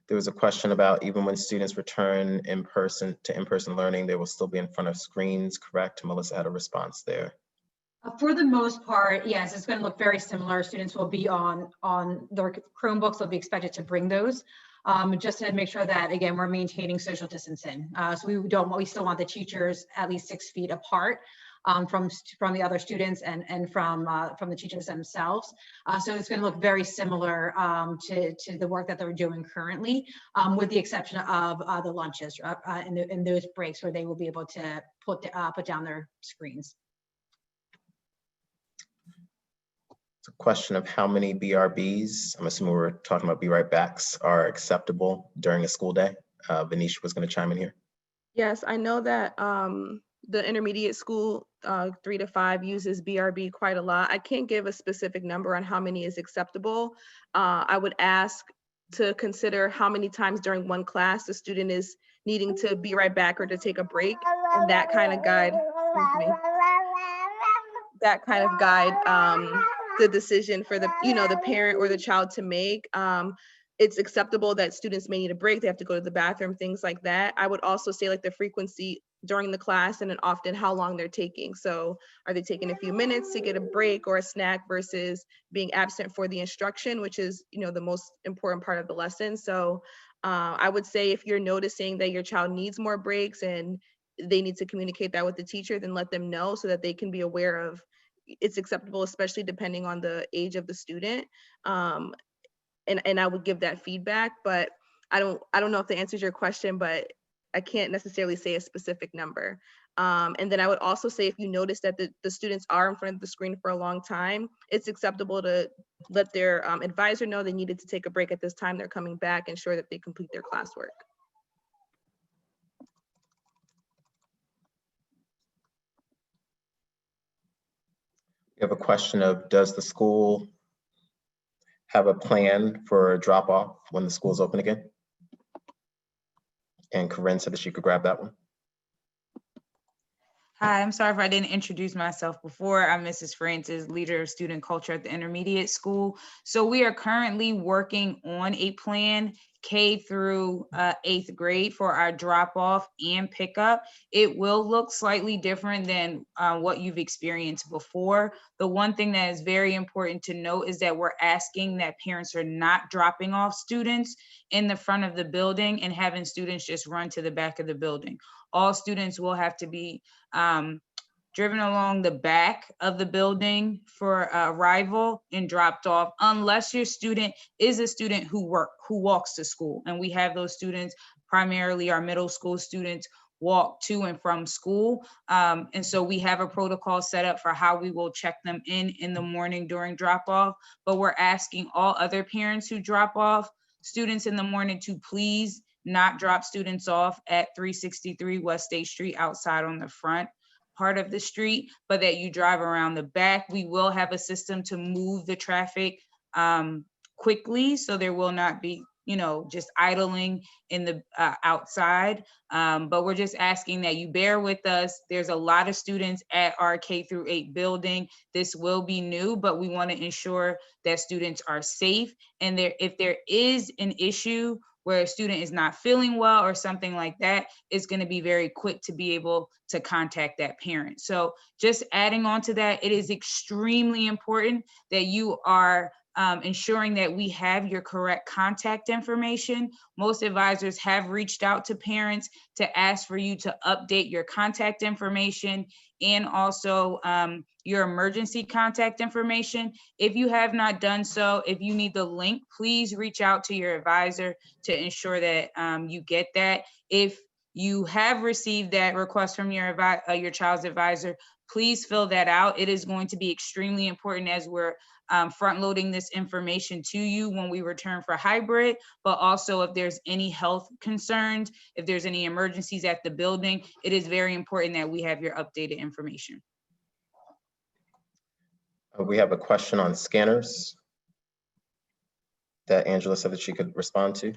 There was a question about even when students return in-person learning, they will still be in front of screens, correct? Melissa had a response there. For the most part, yes, it's going to look very similar. Students will be on their Chromebooks. They'll be expected to bring those, just to make sure that, again, we're maintaining social distancing. So we still want the teachers at least 6 feet apart from the other students and from the teachers themselves. So it's going to look very similar to the work that they're doing currently, with the exception of the lunches and those breaks where they will be able to put down their screens. It's a question of how many BRBs, I'm assuming we're talking about be right backs, are acceptable during a school day. Venetia was going to chime in here. Yes, I know that the intermediate school 3 to 5 uses BRB quite a lot. I can't give a specific number on how many is acceptable. I would ask to consider how many times during one class the student is needing to be right back or to take a break, and that kind of guide, the decision for the parent or the child to make. It's acceptable that students may need a break, they have to go to the bathroom, things like that. I would also say like the frequency during the class and then often how long they're taking. So are they taking a few minutes to get a break or a snack versus being absent for the instruction, which is the most important part of the lesson. So I would say if you're noticing that your child needs more breaks and they need to communicate that with the teacher, then let them know so that they can be aware of it's acceptable, especially depending on the age of the student. And I would give that feedback, but I don't know if that answers your question, but I can't necessarily say a specific number. And then I would also say if you notice that the students are in front of the screen for a long time, it's acceptable to let their advisor know they needed to take a break at this time, they're coming back, ensure that they complete their classwork. We have a question of, does the school have a plan for a drop off when the school's open again? And Corinne said that she could grab that one. Hi, I'm sorry if I didn't introduce myself before. I'm Mrs. Francis, leader of student culture at the intermediate school. So we are currently working on a plan K through 8th grade for our drop off and pickup. It will look slightly different than what you've experienced before. The one thing that is very important to note is that we're asking that parents are not dropping off students in the front of the building and having students just run to the back of the building. All students will have to be driven along the back of the building for arrival and dropped off, unless your student is a student who walks to school. And we have those students, primarily our middle school students, walk to and from school. And so we have a protocol set up for how we will check them in the morning during drop off, but we're asking all other parents who drop off students in the morning to please not drop students off at 363 West State Street outside on the front part of the street, but that you drive around the back. We will have a system to move the traffic quickly, so there will not be, you know, just idling in the outside. But we're just asking that you bear with us. There's a lot of students at our K-8 building. This will be new, but we want to ensure that students are safe. And if there is an issue where a student is not feeling well or something like that, it's going to be very quick to be able to contact that parent. So just adding on to that, it is extremely important that you are ensuring that we have your correct contact information. Most advisors have reached out to parents to ask for you to update your contact information and also your emergency contact information. If you have not done so, if you need the link, please reach out to your advisor to ensure that you get that. If you have received that request from your child's advisor, please fill that out. It is going to be extremely important as we're front loading this information to you when we return for hybrid, but also if there's any health concerns, if there's any emergencies at the building, it is very important that we have your updated information. We have a question on scanners that Angela said that she could respond to.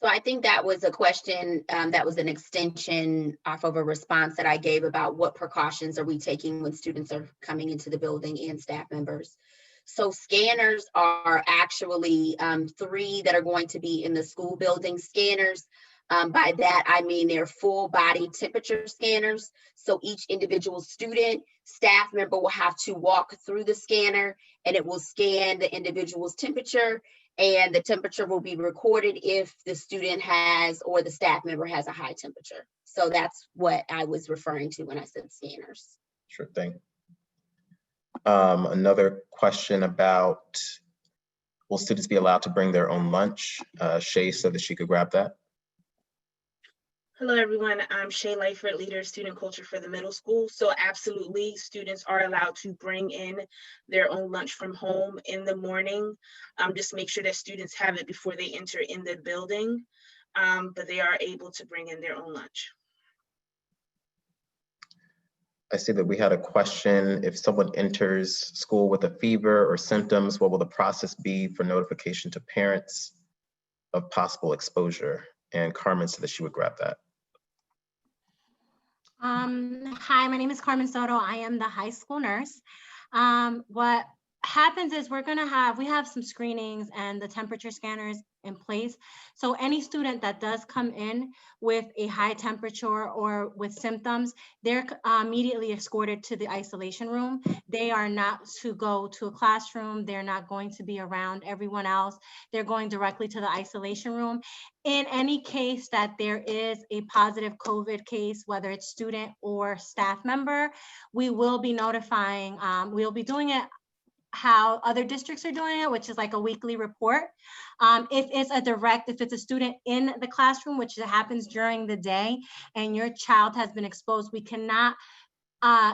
So I think that was a question that was an extension off of a response that I gave about what precautions are we taking when students are coming into the building and staff members. So scanners are actually 3 that are going to be in the school building scanners. By that, I mean they're full body temperature scanners. So each individual student, staff member will have to walk through the scanner and it will scan the individual's temperature, and the temperature will be recorded if the student has or the staff member has a high temperature. So that's what I was referring to when I said scanners. Sure thing. Another question about, will students be allowed to bring their own lunch? Shay said that she could grab that. Hello, everyone. I'm Shay Lightford, leader of student culture for the middle school. So absolutely, students are allowed to bring in their own lunch from home in the morning. Just make sure that students have it before they enter in the building, but they are able to bring in their own lunch. I see that we had a question. If someone enters school with a fever or symptoms, what will the process be for notification to parents of possible exposure? And Carmen said that she would grab that. Hi, my name is Carmen Soto. I am the high school nurse. What happens is we have some screenings and the temperature scanners in place. So any student that does come in with a high temperature or with symptoms, they're immediately escorted to the isolation room. They are not to go to a classroom. They're not going to be around everyone else. They're going directly to the isolation room. In any case that there is a positive COVID case, whether it's student or staff member, we will be notifying, we'll be doing it how other districts are doing it, which is like a weekly report. If it's a student in the classroom, which happens during the day, and your child has been exposed, we cannot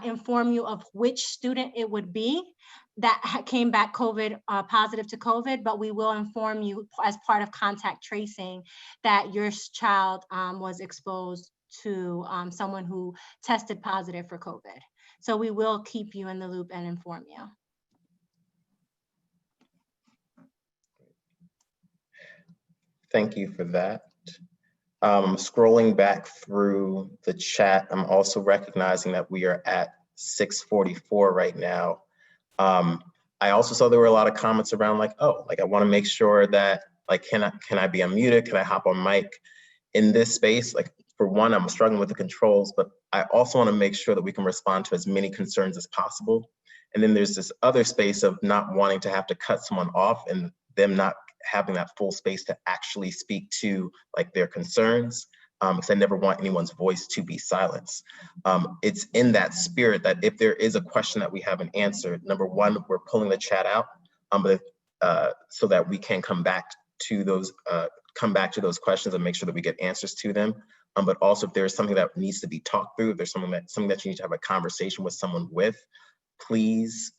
inform you of which student it would be that came back positive to COVID, but we will inform you as part of contact tracing that your child was exposed to someone who tested positive for COVID. So we will keep you in the loop and inform you. Thank you for that. Scrolling back through the chat, I'm also recognizing that we are at 6:44 right now. I also saw there were a lot of comments around like, oh, like I want to make sure that like, can I be unmuted? Can I hop on mic in this space? Like for one, I'm struggling with the controls, but I also want to make sure that we can respond to as many concerns as possible. And then there's this other space of not wanting to have to cut someone off and them not having that full space to actually speak to like their concerns. because I never want anyone's voice to be silenced. It's in that spirit that if there is a question that we haven't answered, number one, we're pulling the chat out, so that we can come back to those questions and make sure that we get answers to them. But also, if there's something that needs to be talked through, if there's something that you need to have a conversation with someone with, please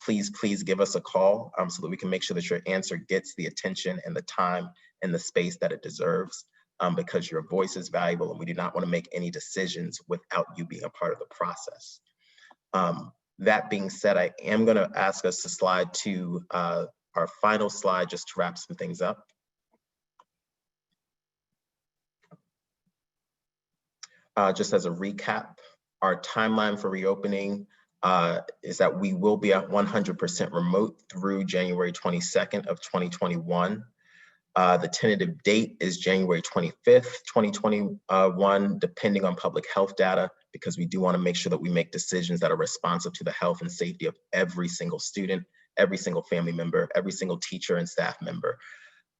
give us a call, so that we can make sure that your answer gets the attention and the time and the space that it deserves, because your voice is valuable and we do not want to make any decisions without you being a part of the process. That being said, I am going to ask us to slide to our final slide just to wrap some things up. Just as a recap, our timeline for reopening is that we will be at 100% remote through January 22nd of 2021. The tentative date is January 25th, 2021, depending on public health data, because we do want to make sure that we make decisions that are responsive to the health and safety of every single student, every single family member, every single teacher and staff member.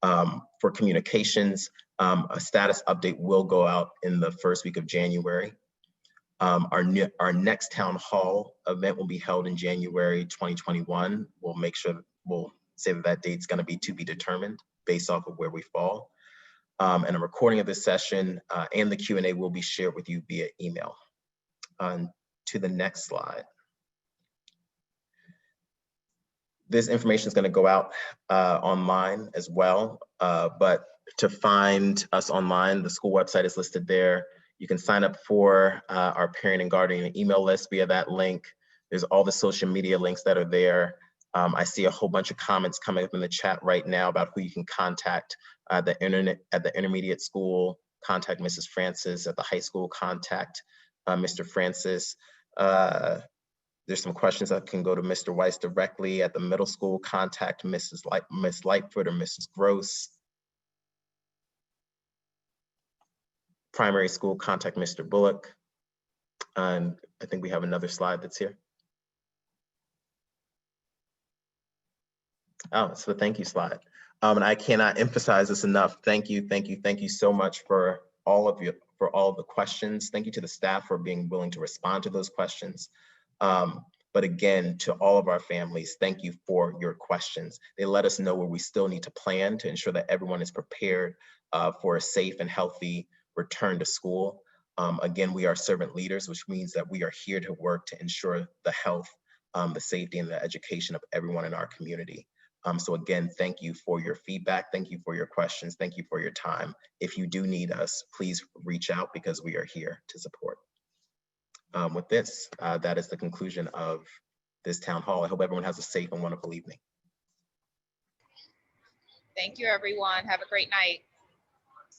For communications, a status update will go out in the first week of January. Our next town hall event will be held in January 2021. We'll say that date's going to be determined based off of where we fall. And a recording of this session and the Q&A will be shared with you via email. To the next slide. This information is going to go out online as well, but to find us online, the school website is listed there. You can sign up for our parent and guardian email list via that link. There's all the social media links that are there. I see a whole bunch of comments coming up in the chat right now about who you can contact at the intermediate school, contact Mrs. Francis, at the high school, contact Mr. Francis. There's some questions that can go to Mr. Weiss directly. At the middle school, contact Miss Lightfoot or Mrs. Gross. Primary school, contact Mr. Bullock. And I think we have another slide that's here. Oh, it's the thank you slide. And I cannot emphasize this enough. Thank you so much for all of you, for all of the questions. Thank you to the staff for being willing to respond to those questions. But again, to all of our families, thank you for your questions. They let us know where we still need to plan to ensure that everyone is prepared for a safe and healthy return to school. Again, we are servant leaders, which means that we are here to work to ensure the health, the safety, and the education of everyone in our community. So again, thank you for your feedback. Thank you for your questions. Thank you for your time. If you do need us, please reach out because we are here to support. With this, that is the conclusion of this town hall. I hope everyone has a safe and wonderful evening. Thank you, everyone. Have a great night.